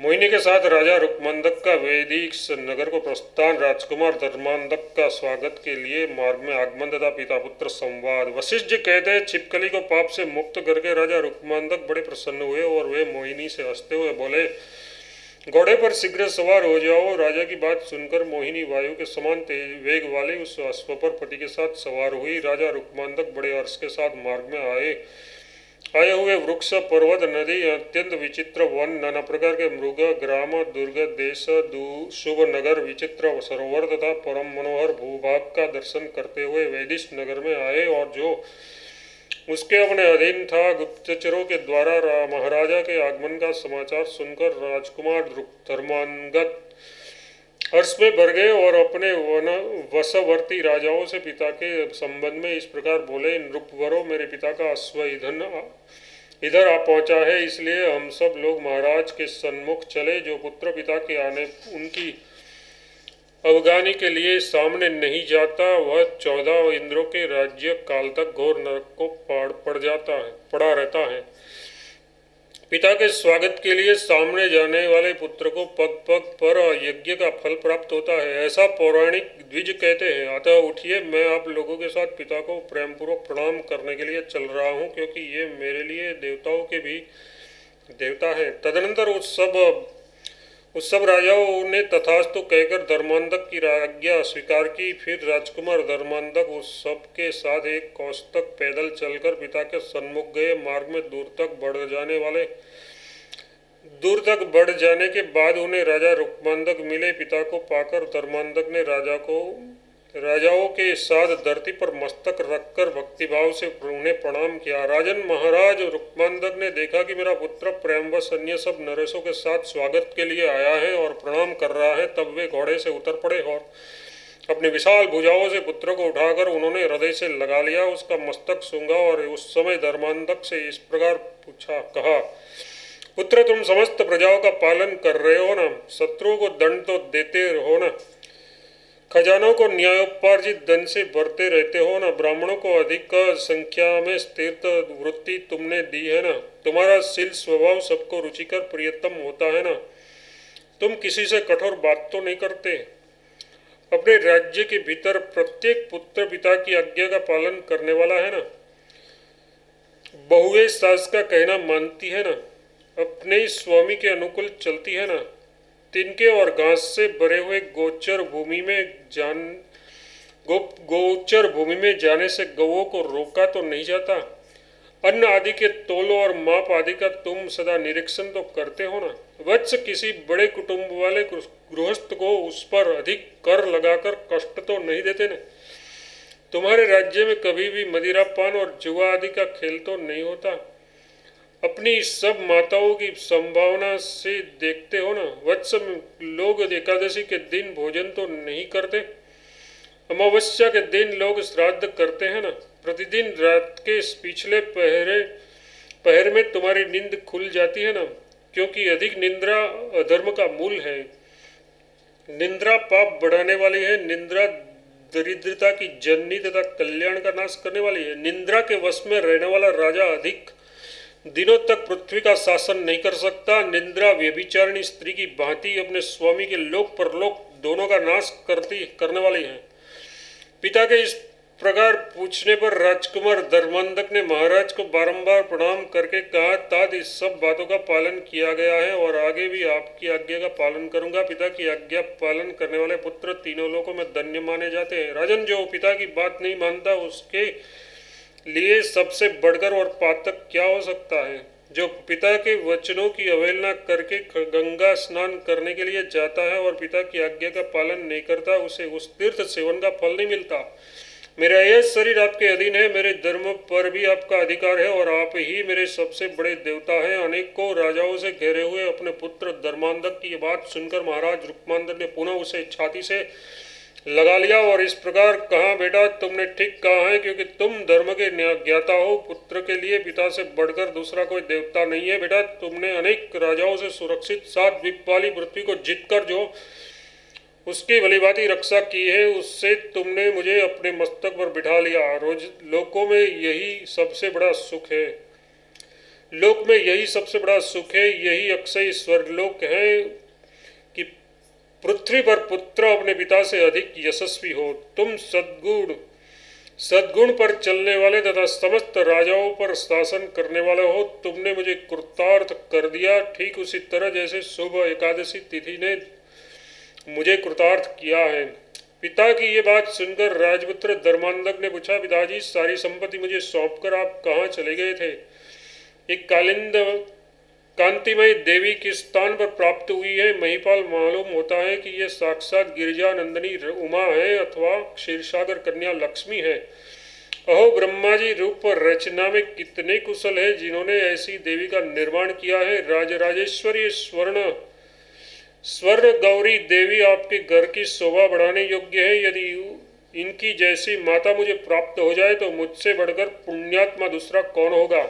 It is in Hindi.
मोहिनी के साथ राजा रुक्मांधक का वैदिक नगर को प्रस्थान। राजकुमार धर्मांधक का स्वागत के लिए मार्ग में आगमन तथा पिता पुत्र संवाद। वशिष्ठ जी कहते हैं, छिपकली को पाप से मुक्त करके राजा रुक्मांधक बड़े प्रसन्न हुए और वे मोहिनी से हंसते हुए बोले, घोड़े पर शीघ्र सवार हो जाओ। राजा की बात सुनकर मोहिनी वायु के समान तेज वेग वाले उस अश्व पर पति के साथ सवार हुई। राजा रुक्मांधक बड़े हर्ष के साथ मार्ग में आए हुए वृक्ष, पर्वत, नदी, अत्यंत विचित्र वन, नाना प्रकार के मृग, ग्राम, दुर्ग, देश, शुभ नगर, विचित्र सरोवर तथा परम मनोहर भूभाग का दर्शन करते हुए वैदिश नगर में आए और जो उसके अपने अधीन था। गुप्तचरों के द्वारा महाराजा के आगमन का समाचार सुनकर राजकुमार धर्मांगद हर्ष में भर गए और अपने वशवर्ती राजाओं से पिता के संबंध में इस प्रकार बोले, नृपवरों, मेरे पिता का अश्व इधर आ पहुंचा है, इसलिए हम सब लोग महाराज के सन्मुख चले। जो पुत्र पिता के आने उनकी अवगानी के लिए सामने नहीं जाता, वह 14 इंद्रों के राज्य काल तक घोर नरक को पड़ा रहता है। पिता के स्वागत के लिए सामने जाने वाले पुत्र को पग पग पर यज्ञ का फल प्राप्त होता है, ऐसा पौराणिक द्विज कहते हैं। अतः उठिए, मैं आप लोगों के साथ पिता को प्रेम पूर्वक प्रणाम करने के लिए चल रहा हूँ, क्योंकि ये मेरे लिए देवताओं के भी देवता हैं। तदनंतर उस सब राजाओं ने तथास्तु कहकर धर्मांधक की आज्ञा स्वीकार की। फिर राजकुमार धर्मांधक उस सब के साथ एक कोस तक पैदल चलकर पिता के सन्मुख गए। मार्ग में दूर तक बढ़ जाने के बाद उन्हें राजा रुक्मांधक मिले। पिता को पाकर धर्मांधक ने राजाओं के साथ धरती पर मस्तक रखकर भक्तिभाव से उन्हें प्रणाम किया। राजन, महाराज रुक्मांधक ने देखा कि मेरा पुत्र प्रेमवश अन्य सब नरेशों के साथ स्वागत के लिए आया है और प्रणाम कर रहा है। तब वे घोड़े से उतर पड़े और अपने विशाल भुजाओं से पुत्र को उठाकर उन्होंने हृदय से लगा लिया, उसका मस्तक सूंघा और उस समय धर्मांधक से इस प्रकार कहा, पुत्र, तुम समस्त प्रजाओं का पालन कर रहे हो ना? शत्रुओं को दंड तो देते हो ना? खजानों को न्यायोपार्जित धन से भरते रहते हो ना? ब्राह्मणों को अधिक संख्या में स्थिर वृत्ति तुमने दी है ना? तुम्हारा शील स्वभाव सबको रुचिकर प्रियतम होता है ना? तुम किसी से कठोर बात तो नहीं करते? अपने राज्य के भीतर प्रत्येक पुत्र पिता की आज्ञा का पालन करने वाला है ना? बहुएं सास का कहना मानती है ना? अपने स्वामी के अनुकूल चलती है ना? तिनके और घास से भरे हुए गोचर भूमि में जाने से गौओं को रोका तो नहीं जाता? अन्न आदि के तोलो और माप आदि का तुम सदा निरीक्षण तो करते हो ना? वत्स, किसी बड़े कुटुंब वाले गृहस्थ को उस पर अधिक कर लगाकर कष्ट तो नहीं देते न? तुम्हारे राज्य में कभी भी मदिरापान और जुआ आदि का खेल तो नहीं होता? अपनी सब माताओं की संभावना से देखते हो ना? वत्स, लोग एकादशी के दिन भोजन तो नहीं करते? अमावस्या के दिन लोग श्राद्ध करते हैं ना? प्रतिदिन रात के पिछले पहर में तुम्हारी नींद खुल जाती है ना? क्योंकि अधिक निंद्रा अधर्म का मूल है। निंद्रा पाप बढ़ाने वाली है। निंद्रा दरिद्रता की जननी तथा कल्याण का नाश करने वाली है। निंद्रा के वश में रहने वाला राजा अधिक दिनों तक पृथ्वी का शासन नहीं कर सकता। निंद्रा व्यभिचारिणी स्त्री की भांति अपने स्वामी के लोक परलोक दोनों का नाश करने वाली है। पिता के इस प्रकार पूछने पर राजकुमार धर्मांधक ने महाराज को बारंबार प्रणाम करके कहा, तात, इस सब बातों का पालन किया गया है और आगे भी आपकी आज्ञा का पालन करूंगा। पिता की आज्ञा पालन करने वाले पुत्र तीनों लोकों में धन्य माने जाते हैं। राजन, जो पिता की बात नहीं मानता उसके लिए सबसे बढ़कर और पातक क्या हो सकता है? जो पिता के वचनों की अवहेलना करके गंगा स्नान करने के लिए जाता है और पिता की आज्ञा का पालन नहीं करता, उसे उस तीर्थ सेवन का फल नहीं मिलता। मेरा यह शरीर आपके अधीन है, मेरे धर्म पर भी आपका अधिकार है और आप ही मेरे सबसे बड़े देवता हैं। अनेकों राजाओं से घेरे हुए अपने पुत्र धर्मांधक की बात सुनकर महाराज रुक्मांधक ने पुनः उसे छाती से लगा लिया और इस प्रकार कहा, बेटा, तुमने ठीक कहा है, क्योंकि तुम धर्म के ज्ञाता हो। पुत्र के लिए पिता से बढ़कर दूसरा कोई देवता नहीं है। बेटा, तुमने अनेक राजाओं से सुरक्षित 7 द्वीप वाली पृथ्वी को जीतकर जो उसकी भलीभांति रक्षा की है, उससे तुमने मुझे अपने मस्तक पर बिठा लिया। रोज लोकों में यही सबसे बड़ा सुख है। लोक में यही सबसे बड़ा सुख है, यही अक्षय स्वर्गलोक है कि पृथ्वी पर पुत्र अपने पिता से अधिक यशस्वी हो। तुम सद्गुण पर चलने वाले तथा समस्त राजाओं पर शासन करने वाले हो। तुमने मुझे कृतार्थ कर दिया, ठीक उसी तरह जैसे शुभ एकादशी तिथि ने मुझे कृतार्थ किया है। पिता की ये बात सुनकर राजपुत्र धर्मांधक ने पूछा, पिताजी सारी संपत्ति मुझे सौंपकर आप कहाँ चले गए थे? एक कांतिमय देवी किस स्थान पर प्राप्त हुई है? महिपाल मालूम होता है कि यह साक्षात गिरिजा नंदिनी उमा है अथवा क्षीरसागर कन्या लक्ष्मी है। अहो ब्रह्मा जी, रूप रचना में कितने कुशल है जिन्होंने ऐसी देवी का निर्माण किया है। राजराजेश्वरी स्वर्ण गौरी देवी आपके घर की शोभा बढ़ाने योग्य है। यदि इनकी जैसी माता मुझे प्राप्त हो जाए तो मुझसे बढ़कर पुण्यात्मा दूसरा कौन होगा।